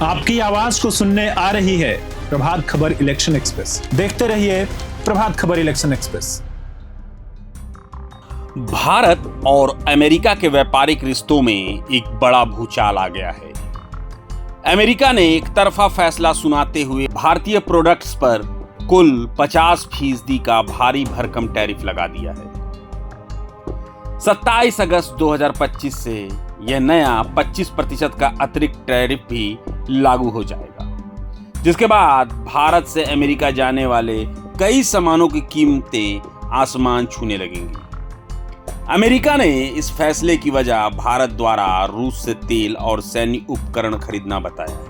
आपकी आवाज को सुनने आ रही है प्रभात खबर इलेक्शन एक्सप्रेस। देखते रहिए प्रभात खबर इलेक्शन एक्सप्रेस। भारत और अमेरिका के व्यापारिक रिश्तों में एक बड़ा भूचाल आ गया है। अमेरिका ने एक तरफा फैसला सुनाते हुए भारतीय प्रोडक्ट्स पर कुल 50% का भारी भरकम टैरिफ लगा दिया है। 27 अगस्त 2025 से यह नया 25% का अतिरिक्त टैरिफ भी लागू हो जाएगा, जिसके बाद भारत से अमेरिका जाने वाले कई सामानों की कीमतें आसमान छूने लगेंगी। अमेरिका ने इस फैसले की वजह भारत द्वारा रूस से तेल और सैन्य उपकरण खरीदना बताया है।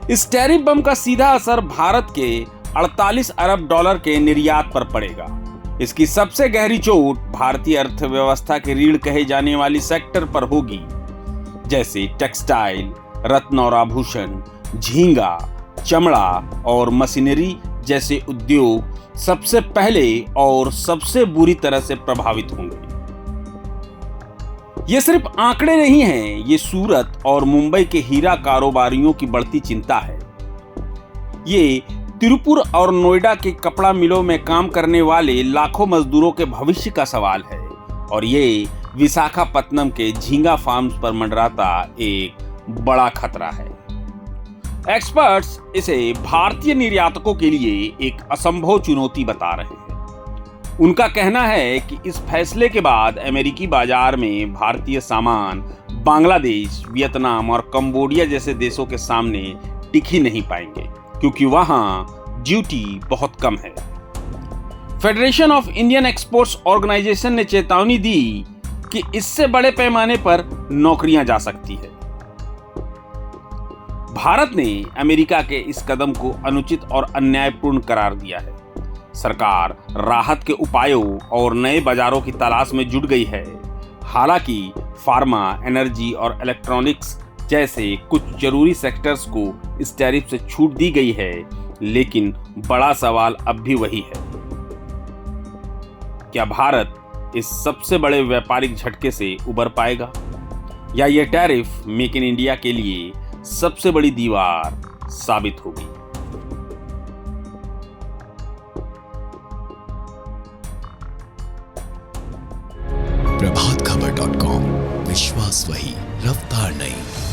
इस टैरिफ बम का सीधा असर भारत के 48 अरब डॉलर के निर्यात पर पड़ेगा। इसकी सबसे गहरी चोट भारतीय अर्थव्यवस्था के रीढ़ कहे जाने वाली सेक्टर पर होगी, जैसे टेक्सटाइल, रत्न और आभूषण, झींगा, चमड़ा और मशीनरी जैसे उद्योग सबसे पहले और सबसे बुरी तरह से प्रभावित होंगे। ये सिर्फ आंकड़े नहीं हैं, ये सूरत और मुंबई के हीरा कारोबारियों की बढ़ती चिंता है। ये तिरुपुर और नोएडा के कपड़ा मिलों में काम करने वाले लाखों मजदूरों के भविष्य का सवाल है, और ये विशाखापत्तनम के झींगा फार्म्स पर मंडराता एक बड़ा खतरा है। एक्सपर्ट्स इसे भारतीय निर्यातकों के लिए एक असंभव चुनौती बता रहे हैं। उनका कहना है कि इस फैसले के बाद अमेरिकी बाजार में भारतीय सामान बांग्लादेश, वियतनाम और कंबोडिया जैसे देशों के सामने टिक ही नहीं पाएंगे, क्योंकि वहां ड्यूटी बहुत कम है। Federation of Indian Exports Organisation ने चेतावनी दी कि इससे बड़े पैमाने पर नौकरियां जा सकती है। भारत ने अमेरिका के इस कदम को अनुचित और अन्यायपूर्ण करार दिया है। सरकार राहत के उपायों और नए बाजारों की तलाश में जुट गई है। हालांकि फार्मा, एनर्जी और इलेक्ट्रॉनिक्स जैसे कुछ जरूरी सेक्टर्स को इस टैरिफ से छूट दी गई है, लेकिन बड़ा सवाल अब भी वही है, क्या भारत इस सबसे बड़े व्यापारिक झटके से उबर पाएगा, या यह टैरिफ मेक इन इंडिया के लिए सबसे बड़ी दीवार साबित होगी। प्रभातखबर.com, विश्वास वही, रफ्तार नहीं।